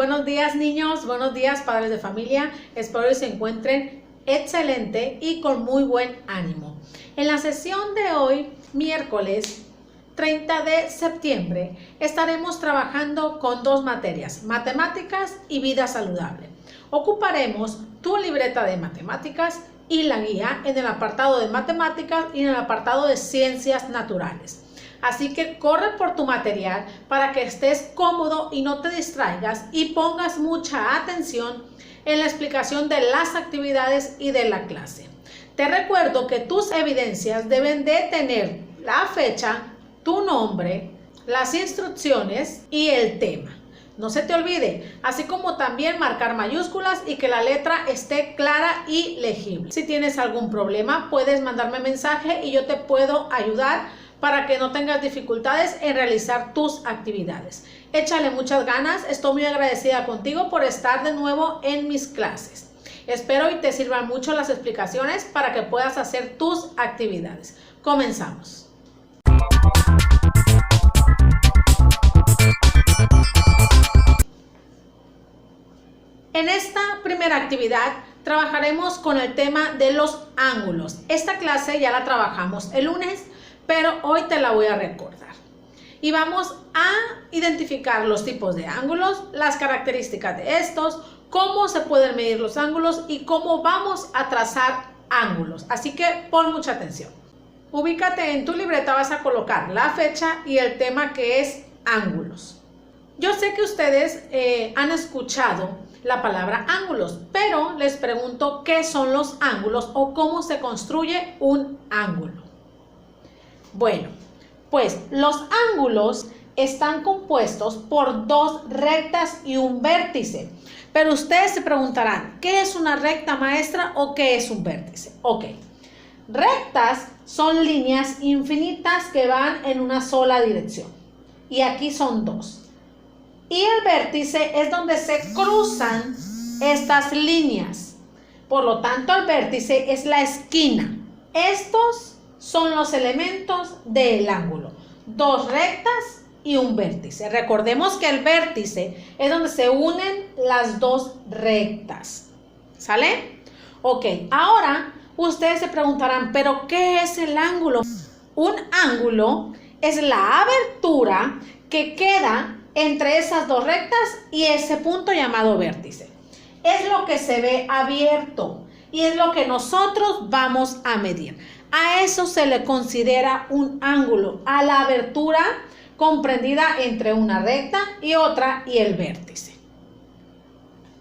buenos días niños, buenos días padres de familia, espero que se encuentren excelente y con muy buen ánimo. En la sesión de hoy, miércoles 30 de septiembre, estaremos trabajando con dos materias, matemáticas y vida saludable. Ocuparemos tu libreta de matemáticas y la guía en el apartado de matemáticas y en el apartado de ciencias naturales. Así que corre por tu material para que estés cómodo y no te distraigas y pongas mucha atención en la explicación de las actividades y de la clase. Te recuerdo que tus evidencias deben de tener la fecha, tu nombre, las instrucciones y el tema. No se te olvide, así como también marcar mayúsculas y que la letra esté clara y legible. Si tienes algún problema, puedes mandarme mensaje y yo te puedo ayudar para que no tengas dificultades en realizar tus actividades. Échale muchas ganas, estoy muy agradecida contigo por estar de nuevo en mis clases. Espero y te sirvan mucho las explicaciones para que puedas hacer tus actividades. Comenzamos. En esta primera actividad trabajaremos con el tema de los ángulos. Esta clase ya la trabajamos el lunes, pero hoy te la voy a recordar. Y vamos a identificar los tipos de ángulos, las características de estos, cómo se pueden medir los ángulos y cómo vamos a trazar ángulos. Así que pon mucha atención. Ubícate en tu libreta, vas a colocar la fecha y el tema que es ángulos. Yo sé que ustedes han escuchado la palabra ángulos, pero les pregunto qué son los ángulos o cómo se construye un ángulo. Bueno, pues los ángulos están compuestos por dos rectas y un vértice. Pero ustedes se preguntarán, ¿qué es una recta, maestra, o qué es un vértice? Ok, rectas son líneas infinitas que van en una sola dirección. Y aquí son dos. Y el vértice es donde se cruzan estas líneas. Por lo tanto, el vértice es la esquina. Estos son los elementos del ángulo. Dos rectas y un vértice. Recordemos que el vértice es donde se unen las dos rectas. ¿Sale? Ok, ahora ustedes se preguntarán, ¿pero qué es el ángulo? Un ángulo es la abertura que queda entre esas dos rectas y ese punto llamado vértice. Es lo que se ve abierto y es lo que nosotros vamos a medir. A eso se le considera un ángulo, a la abertura comprendida entre una recta y otra y el vértice.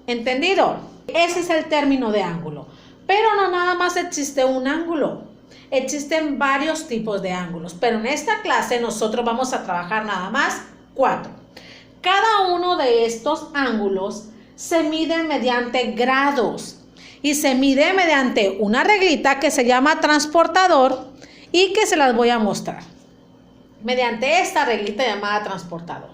¿Entendido? Ese es el término de ángulo. Pero no nada más existe un ángulo. Existen varios tipos de ángulos, pero en esta clase nosotros vamos a trabajar nada más 4. Cada uno de estos ángulos se mide mediante grados. Y se mide mediante una reglita que se llama transportador y que se las voy a mostrar. Mediante esta reglita llamada transportador.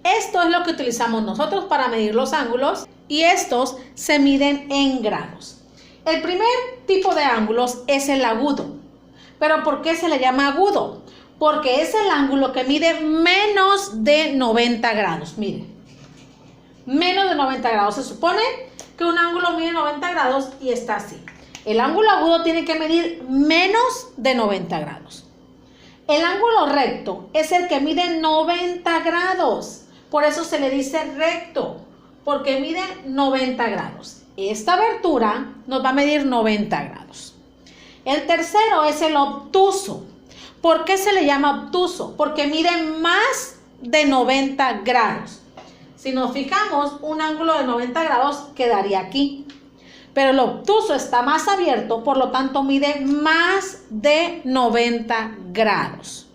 Esto es lo que utilizamos nosotros para medir los ángulos y estos se miden en grados. El primer tipo de ángulos es el agudo. ¿Pero por qué se le llama agudo? Porque es el ángulo que mide menos de 90 grados. Miren, menos de 90 grados. Se supone que un ángulo mide 90 grados y está así. El ángulo agudo tiene que medir menos de 90 grados. El ángulo recto es el que mide 90 grados. Por eso se le dice recto, porque mide 90 grados. Esta abertura nos va a medir 90 grados. El tercero es el obtuso. ¿Por qué se le llama obtuso? Porque mide más de 90 grados. Si nos fijamos, un ángulo de 90 grados quedaría aquí. Pero el obtuso está más abierto, por lo tanto mide más de 90 grados.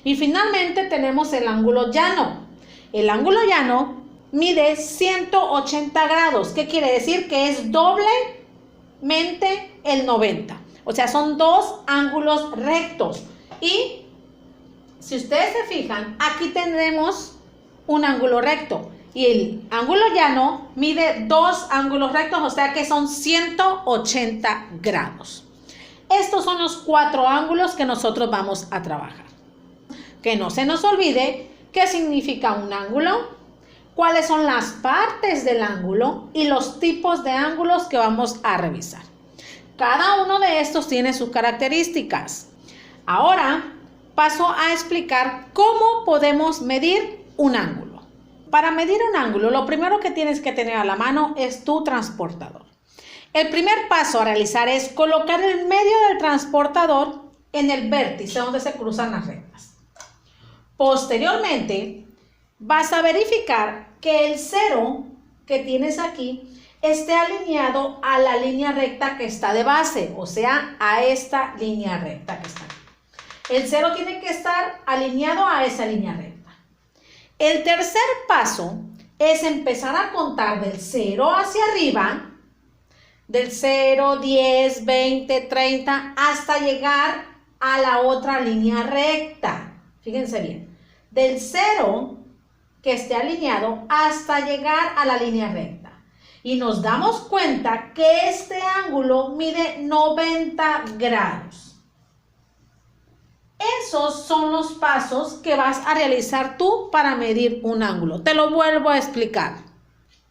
Y finalmente tenemos el ángulo llano. El ángulo llano mide 180 grados. ¿Qué quiere decir? Que es doblemente el 90. O sea, son dos ángulos rectos. Y si ustedes se fijan, aquí tendremos un ángulo recto y el ángulo llano mide dos ángulos rectos, o sea que son 180 grados. Estos son los 4 ángulos que nosotros vamos a trabajar. Que no se nos olvide qué significa un ángulo, cuáles son las partes del ángulo y los tipos de ángulos que vamos a revisar. Cada uno de estos tiene sus características. Ahora paso a explicar cómo podemos medir un ángulo. Para medir un ángulo, lo primero que tienes que tener a la mano es tu transportador. El primer paso a realizar es colocar el medio del transportador en el vértice donde se cruzan las rectas. Posteriormente, vas a verificar que el 0 que tienes aquí esté alineado a la línea recta que está de base, o sea, a esta línea recta que está aquí. El 0 tiene que estar alineado a esa línea recta. El tercer paso es empezar a contar del 0 hacia arriba, del 0, 10, 20, 30, hasta llegar a la otra línea recta. Fíjense bien, del 0 que esté alineado hasta llegar a la línea recta. Y nos damos cuenta que este ángulo mide 90 grados. Esos son los pasos que vas a realizar tú para medir un ángulo. Te lo vuelvo a explicar.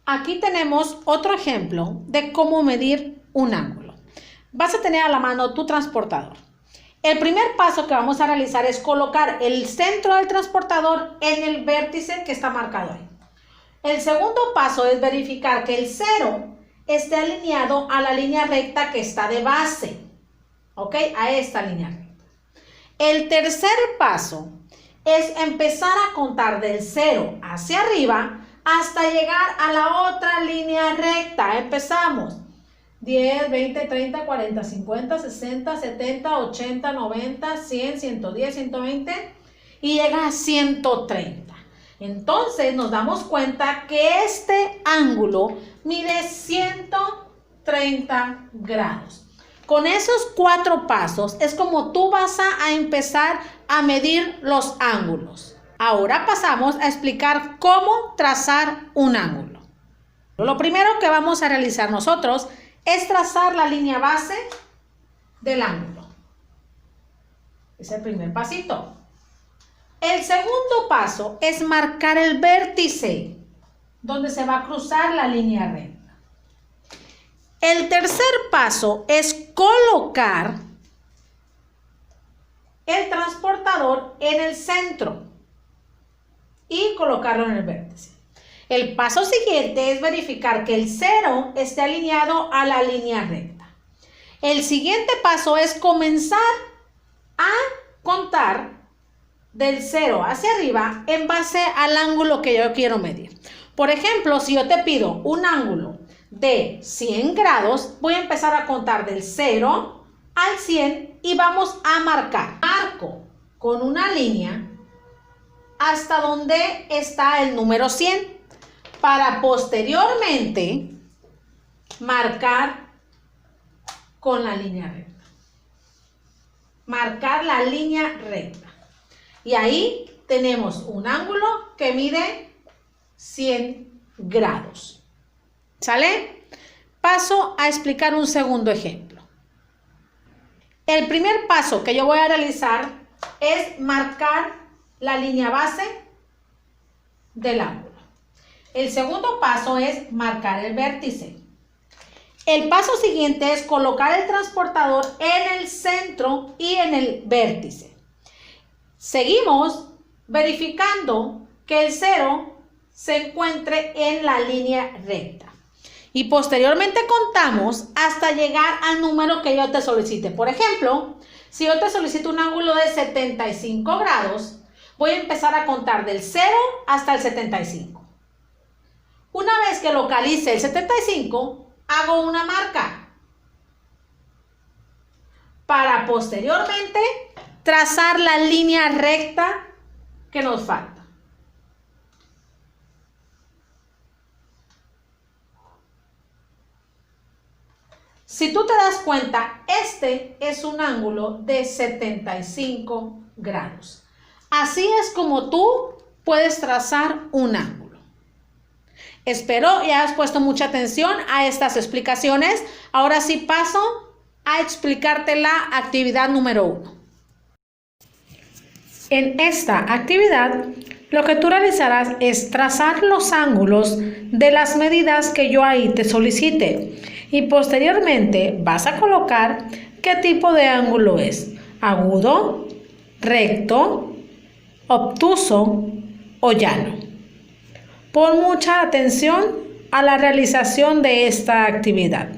Aquí tenemos otro ejemplo de cómo medir un ángulo. Vas a tener a la mano tu transportador. El primer paso que vamos a realizar es colocar el centro del transportador en el vértice que está marcado ahí. El segundo paso es verificar que el 0 esté alineado a la línea recta que está de base, ¿ok? A esta línea recta. El tercer paso es empezar a contar del 0 hacia arriba hasta llegar a la otra línea recta. Empezamos. 10, 20, 30, 40, 50, 60, 70, 80, 90, 100, 110, 120 y llega a 130. Entonces nos damos cuenta que este ángulo mide 130 grados. Con esos 4 pasos es como tú vas a empezar a medir los ángulos. Ahora pasamos a explicar cómo trazar un ángulo. Lo primero que vamos a realizar nosotros es trazar la línea base del ángulo. Es el primer pasito. El segundo paso es marcar el vértice donde se va a cruzar la línea recta. El tercer paso es colocar el transportador en el centro y colocarlo en el vértice. El paso siguiente es verificar que el 0 esté alineado a la línea recta. El siguiente paso es comenzar a contar del 0 hacia arriba en base al ángulo que yo quiero medir. Por ejemplo, si yo te pido un ángulo de 100 grados, voy a empezar a contar del 0 al 100 y vamos a marcar. Marco con una línea hasta donde está el número 100 para posteriormente marcar con la línea recta. Marcar la línea recta. Y ahí tenemos un ángulo que mide 100 grados. ¿Sale? Paso a explicar un segundo ejemplo. El primer paso que yo voy a realizar es marcar la línea base del ángulo. El segundo paso es marcar el vértice. El paso siguiente es colocar el transportador en el centro y en el vértice. Seguimos verificando que el 0 se encuentre en la línea recta. Y posteriormente contamos hasta llegar al número que yo te solicite. Por ejemplo, si yo te solicito un ángulo de 75 grados, voy a empezar a contar del 0 hasta el 75. Una vez que localice el 75, hago una marca para posteriormente trazar la línea recta que nos falta. Si tú te das cuenta, este es un ángulo de 75 grados. Así es como tú puedes trazar un ángulo. Espero que hayas puesto mucha atención a estas explicaciones. Ahora sí paso a explicarte la actividad número 1. En esta actividad, Lo que tú realizarás es trazar los ángulos de las medidas que yo ahí te solicite y posteriormente vas a colocar qué tipo de ángulo es: agudo, recto, obtuso o llano. Pon mucha atención a la realización de esta actividad.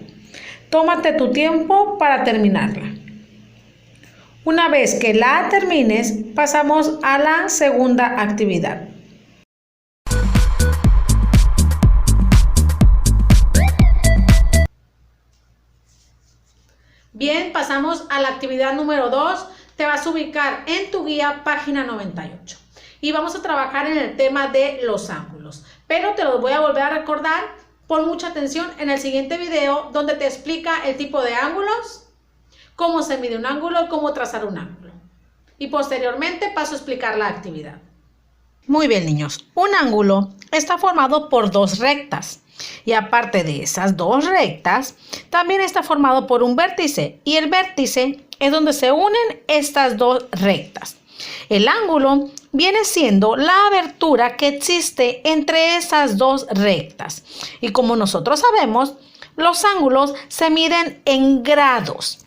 Tómate tu tiempo para terminarla. Una vez que la termines, pasamos a la segunda actividad. Bien, pasamos a la actividad número 2. Te vas a ubicar en tu guía, página 98. Y vamos a trabajar en el tema de los ángulos. Pero te los voy a volver a recordar. Pon mucha atención en el siguiente video donde te explica el tipo de ángulos, cómo se mide un ángulo y cómo trazar un ángulo. Y posteriormente paso a explicar la actividad. Muy bien, niños. Un ángulo está formado por dos rectas. Y aparte de esas dos rectas, también está formado por un vértice. Y el vértice es donde se unen estas dos rectas. El ángulo viene siendo la abertura que existe entre esas dos rectas. Y como nosotros sabemos, los ángulos se miden en grados.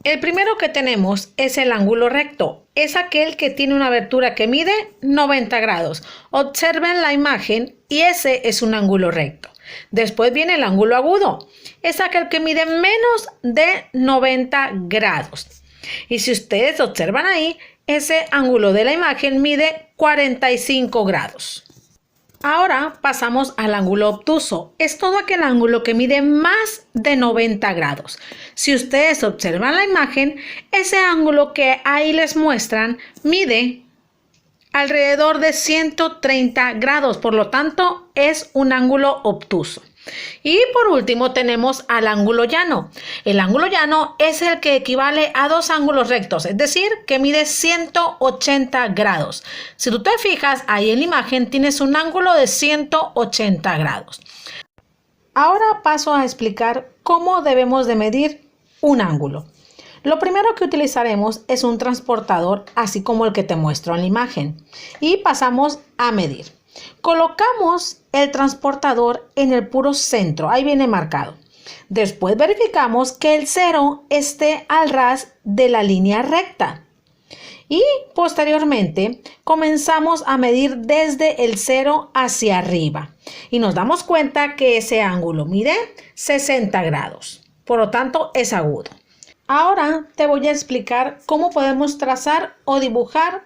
El primero que tenemos es el ángulo recto. Es aquel que tiene una abertura que mide 90 grados. Observen la imagen y ese es un ángulo recto. Después viene el ángulo agudo. Es aquel que mide menos de 90 grados. Y si ustedes observan ahí, ese ángulo de la imagen mide 45 grados. Ahora pasamos al ángulo obtuso. Es todo aquel ángulo que mide más de 90 grados. Si ustedes observan la imagen, ese ángulo que ahí les muestran mide alrededor de 130 grados. Por lo tanto, es un ángulo obtuso. Y por último tenemos al ángulo llano. El ángulo llano es el que equivale a dos ángulos rectos, es decir, que mide 180 grados. Si tú te fijas, ahí en la imagen tienes un ángulo de 180 grados. Ahora paso a explicar cómo debemos de medir un ángulo. Lo primero que utilizaremos es un transportador, así como el que te muestro en la imagen. Y pasamos a medir. Colocamos el transportador en el puro centro, ahí viene marcado. Después verificamos que el cero esté al ras de la línea recta. Y posteriormente comenzamos a medir desde el cero hacia arriba. Y nos damos cuenta que ese ángulo mide 60 grados. Por lo tanto, es agudo. Ahora te voy a explicar cómo podemos trazar o dibujar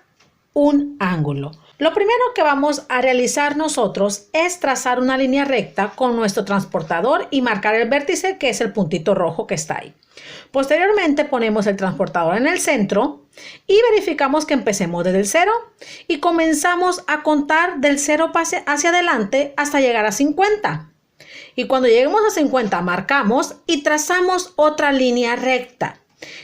un ángulo. Lo primero que vamos a realizar nosotros es trazar una línea recta con nuestro transportador y marcar el vértice, que es el puntito rojo que está ahí. Posteriormente ponemos el transportador en el centro y verificamos que empecemos desde el 0 y comenzamos a contar del 0 hacia adelante hasta llegar a 50. Y cuando lleguemos a 50 marcamos y trazamos otra línea recta.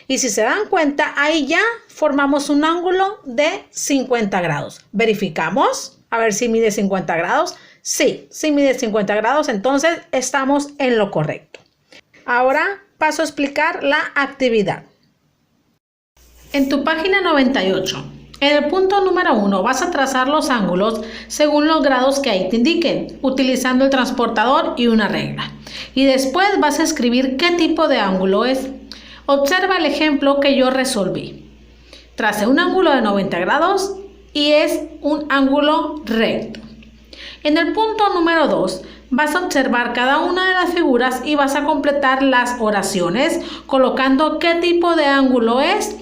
Y si se dan cuenta, ahí ya formamos un ángulo de 50 grados. Verificamos a ver si mide 50 grados. Sí mide 50 grados, entonces estamos en lo correcto. Ahora paso a explicar la actividad. En tu página 98, en el punto número 1 vas a trazar los ángulos según los grados que ahí te indiquen, utilizando el transportador y una regla. Y después vas a escribir qué tipo de ángulo es. Observa el ejemplo que yo resolví. Tracé un ángulo de 90 grados y es un ángulo recto. En el punto número 2 vas a observar cada una de las figuras y vas a completar las oraciones colocando qué tipo de ángulo es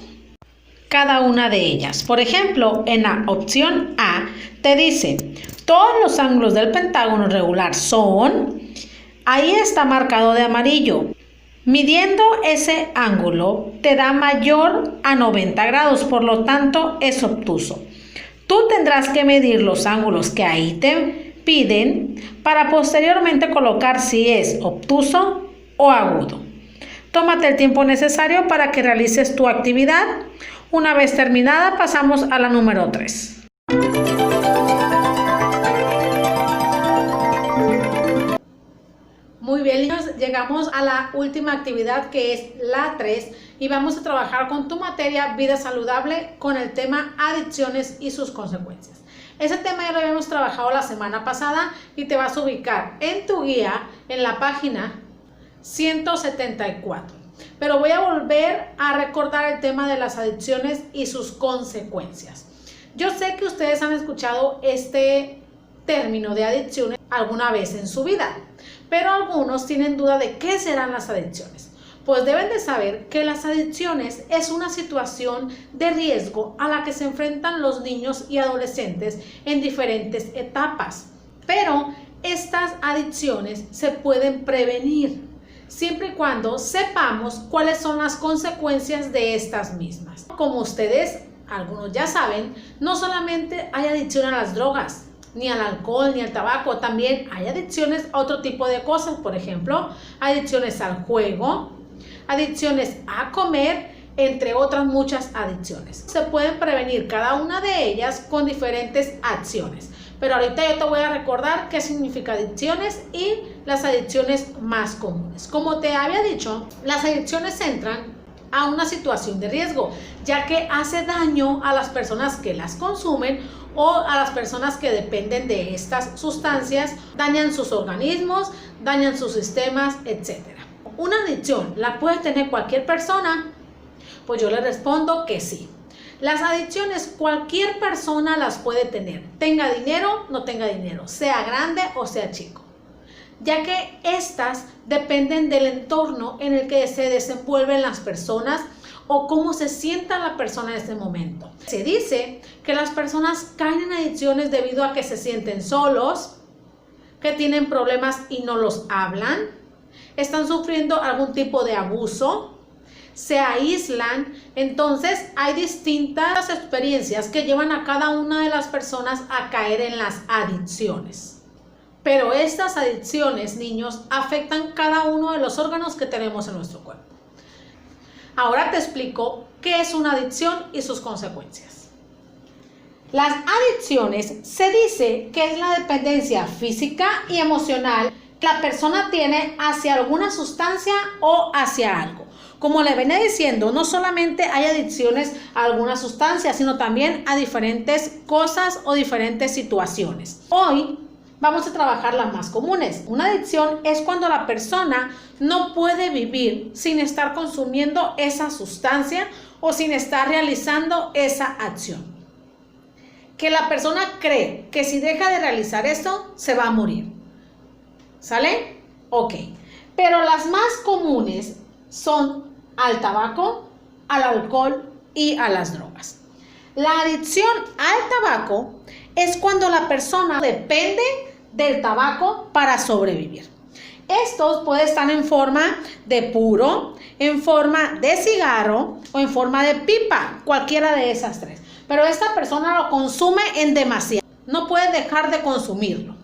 cada una de ellas. Por ejemplo, en la opción A te dice, todos los ángulos del pentágono regular son, ahí está marcado de amarillo. Midiendo ese ángulo te da mayor a 90 grados, por lo tanto es obtuso. Tú tendrás que medir los ángulos que ahí te piden para posteriormente colocar si es obtuso o agudo. Tómate el tiempo necesario para que realices tu actividad. Una vez terminada, pasamos a la número 3. Muy bien, niños, llegamos a la última actividad, que es la 3, y vamos a trabajar con tu materia vida saludable con el tema adicciones y sus consecuencias. Ese tema ya lo habíamos trabajado la semana pasada y te vas a ubicar en tu guía en la página 174. Pero voy a volver a recordar el tema de las adicciones y sus consecuencias. Yo sé que ustedes han escuchado este término de adicciones alguna vez en su vida, pero algunos tienen duda de qué serán las adicciones. Pues deben de saber que las adicciones es una situación de riesgo a la que se enfrentan los niños y adolescentes en diferentes etapas. Pero estas adicciones se pueden prevenir siempre y cuando sepamos cuáles son las consecuencias de estas mismas. Como ustedes, algunos ya saben, no solamente hay adicción a las drogas, ni al alcohol, ni al tabaco, también hay adicciones a otro tipo de cosas, por ejemplo, adicciones al juego, adicciones a comer, entre otras muchas adicciones. Se pueden prevenir cada una de ellas con diferentes acciones. Pero ahorita yo te voy a recordar qué significa adicciones y las adicciones más comunes. Como te había dicho, las adicciones entran a una situación de riesgo, ya que hace daño a las personas que las consumen o a las personas que dependen de estas sustancias, dañan sus organismos, dañan sus sistemas, etc. ¿Una adicción la puede tener cualquier persona? Pues yo le respondo que sí. Las adicciones cualquier persona las puede tener, tenga dinero, no tenga dinero, sea grande o sea chico, ya que estas dependen del entorno en el que se desenvuelven las personas o cómo se sienta la persona en ese momento. Se dice que las personas caen en adicciones debido a que se sienten solos, que tienen problemas y no los hablan, están sufriendo algún tipo de abuso, se aíslan. Entonces hay distintas experiencias que llevan a cada una de las personas a caer en las adicciones. Pero estas adicciones, niños, afectan cada uno de los órganos que tenemos en nuestro cuerpo. Ahora te explico qué es una adicción y sus consecuencias. Las adicciones se dice que es la dependencia física y emocional que la persona tiene hacia alguna sustancia o hacia algo. Como le venía diciendo, no solamente hay adicciones a alguna sustancia, sino también a diferentes cosas o diferentes situaciones. Hoy vamos a trabajar las más comunes. Una adicción es cuando la persona no puede vivir sin estar consumiendo esa sustancia o sin estar realizando esa acción. Que la persona cree que si deja de realizar esto, se va a morir. ¿Sale? Ok. Pero las más comunes son al tabaco, al alcohol y a las drogas. La adicción al tabaco es cuando la persona depende del tabaco para sobrevivir. Estos pueden estar en forma de puro, en forma de cigarro o en forma de pipa, cualquiera de esas tres. Pero esta persona lo consume en demasía, no puede dejar de consumirlo.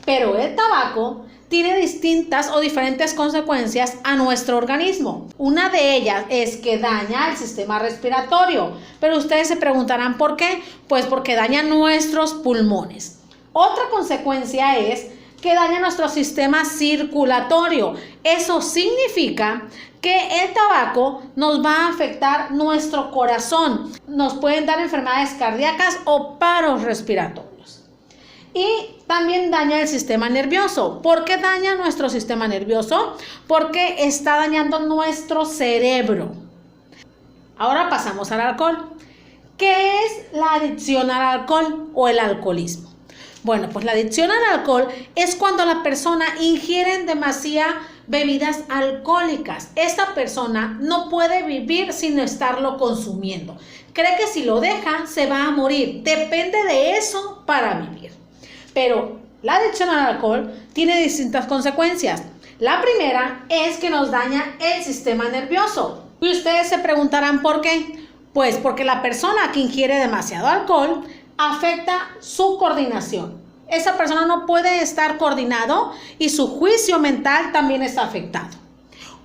Pero el tabaco tiene distintas o diferentes consecuencias a nuestro organismo. Una de ellas es que daña el sistema respiratorio, pero ustedes se preguntarán ¿por qué? Pues porque daña nuestros pulmones. Otra consecuencia es que daña nuestro sistema circulatorio. Eso significa que el tabaco nos va a afectar nuestro corazón. Nos pueden dar enfermedades cardíacas o paros respiratorios. Y también daña el sistema nervioso. ¿Por qué daña nuestro sistema nervioso? Porque está dañando nuestro cerebro. Ahora pasamos al alcohol. ¿Qué es la adicción al alcohol o el alcoholismo? Bueno, pues la adicción al alcohol es cuando la persona ingiere en demasía bebidas alcohólicas. Esta persona no puede vivir sin estarlo consumiendo. Cree que si lo deja se va a morir. Depende de eso para vivir. Pero la adicción al alcohol tiene distintas consecuencias. La primera es que nos daña el sistema nervioso. Y ustedes se preguntarán ¿por qué? Pues porque la persona que ingiere demasiado alcohol afecta su coordinación. Esa persona no puede estar coordinado y su juicio mental también está afectado.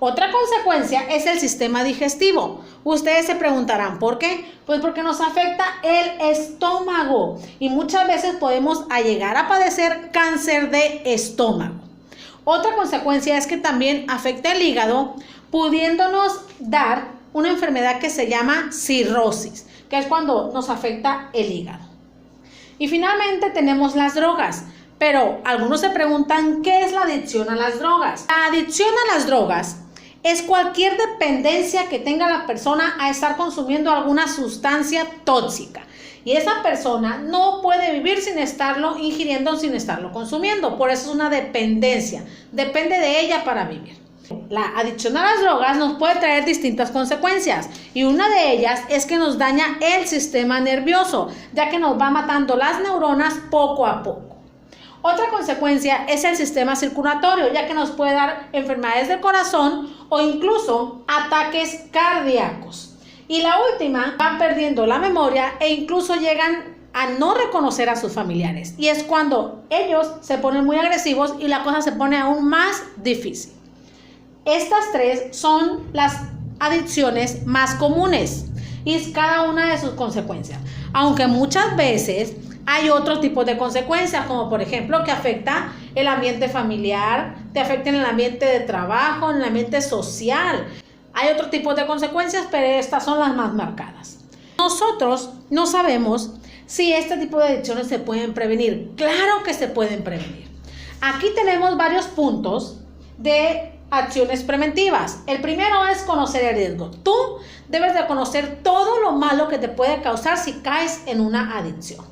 Otra consecuencia es el sistema digestivo. Ustedes se preguntarán ¿por qué? Pues porque nos afecta el estómago y muchas veces podemos llegar a padecer cáncer de estómago. Otra consecuencia es que también afecta el hígado, pudiéndonos dar una enfermedad que se llama cirrosis, que es cuando nos afecta el hígado. Y finalmente tenemos las drogas. Pero algunos se preguntan, ¿qué es la adicción a las drogas? La adicción a las drogas es cualquier dependencia que tenga la persona a estar consumiendo alguna sustancia tóxica. Y esa persona no puede vivir sin estarlo ingiriendo, sin estarlo consumiendo. Por eso es una dependencia. Depende de ella para vivir. La adicción a las drogas nos puede traer distintas consecuencias. Y una de ellas es que nos daña el sistema nervioso, ya que nos va matando las neuronas poco a poco. Otra consecuencia es el sistema circulatorio, ya que nos puede dar enfermedades del corazón o incluso ataques cardíacos. Y la última, van perdiendo la memoria e incluso llegan a no reconocer a sus familiares. Y es cuando ellos se ponen muy agresivos y la cosa se pone aún más difícil. Estas tres son las adicciones más comunes y es cada una de sus consecuencias. Aunque muchas veces hay otro tipo de consecuencias, como por ejemplo que afecta el ambiente familiar, te afecta en el ambiente de trabajo, en el ambiente social. Hay otro tipo de consecuencias, pero estas son las más marcadas. Nosotros no sabemos si este tipo de adicciones se pueden prevenir. Claro que se pueden prevenir. Aquí tenemos varios puntos de acciones preventivas. El primero es conocer el riesgo. Tú debes de conocer todo lo malo que te puede causar si caes en una adicción.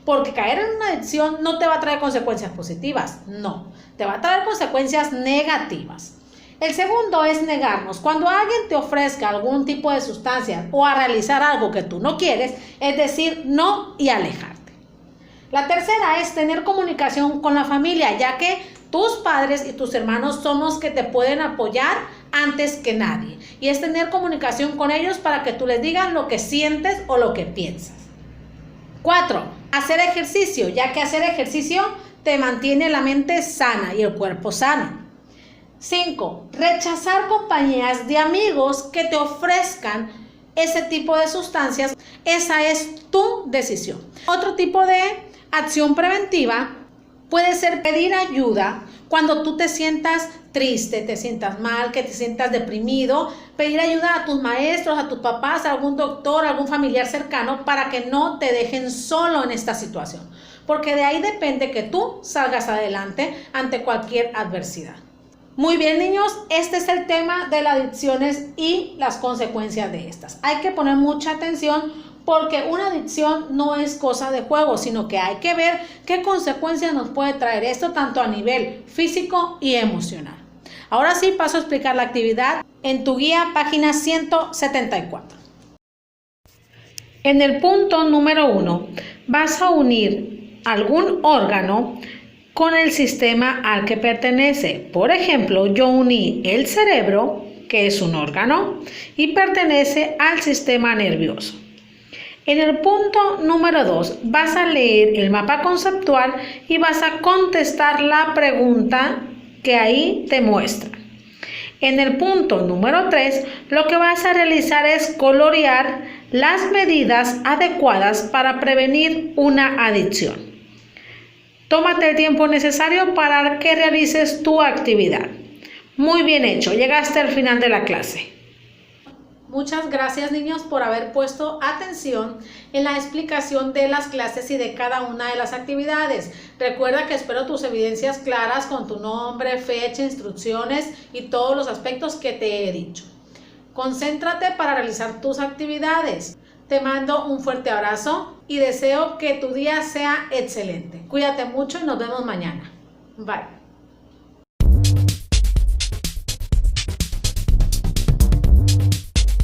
Porque caer en una adicción no te va a traer consecuencias positivas, no, te va a traer consecuencias negativas. El segundo es negarnos. Cuando alguien te ofrezca algún tipo de sustancia o a realizar algo que tú no quieres, es decir, no y alejarte. La tercera es tener comunicación con la familia, ya que tus padres y tus hermanos son los que te pueden apoyar antes que nadie. Y es tener comunicación con ellos para que tú les digas lo que sientes o lo que piensas. 4. Hacer ejercicio, ya que hacer ejercicio te mantiene la mente sana y el cuerpo sano. 5. Rechazar compañías de amigos que te ofrezcan ese tipo de sustancias. Esa es tu decisión. Otro tipo de acción preventiva puede ser pedir ayuda cuando tú te sientas triste, te sientas mal, que te sientas deprimido. Pedir ayuda a tus maestros, a tus papás, a algún doctor, a algún familiar cercano para que no te dejen solo en esta situación. Porque de ahí depende que tú salgas adelante ante cualquier adversidad. Muy bien, niños, este es el tema de las adicciones y las consecuencias de estas. Hay que poner mucha atención porque una adicción no es cosa de juego, sino que hay que ver qué consecuencias nos puede traer esto tanto a nivel físico y emocional. Ahora sí paso a explicar la actividad en tu guía, página 174. En el punto número 1 vas a unir algún órgano con el sistema al que pertenece. Por ejemplo, yo uní el cerebro, que es un órgano, y pertenece al sistema nervioso. En el punto número 2 vas a leer el mapa conceptual y vas a contestar la pregunta que ahí te muestra. En el punto número 3 lo que vas a realizar es colorear las medidas adecuadas para prevenir una adicción. Tómate el tiempo necesario para que realices tu actividad. Muy bien hecho, llegaste al final de la clase. Muchas gracias, niños, por haber puesto atención en la explicación de las clases y de cada una de las actividades. Recuerda que espero tus evidencias claras con tu nombre, fecha, instrucciones y todos los aspectos que te he dicho. Concéntrate para realizar tus actividades. Te mando un fuerte abrazo y deseo que tu día sea excelente. Cuídate mucho y nos vemos mañana. Bye.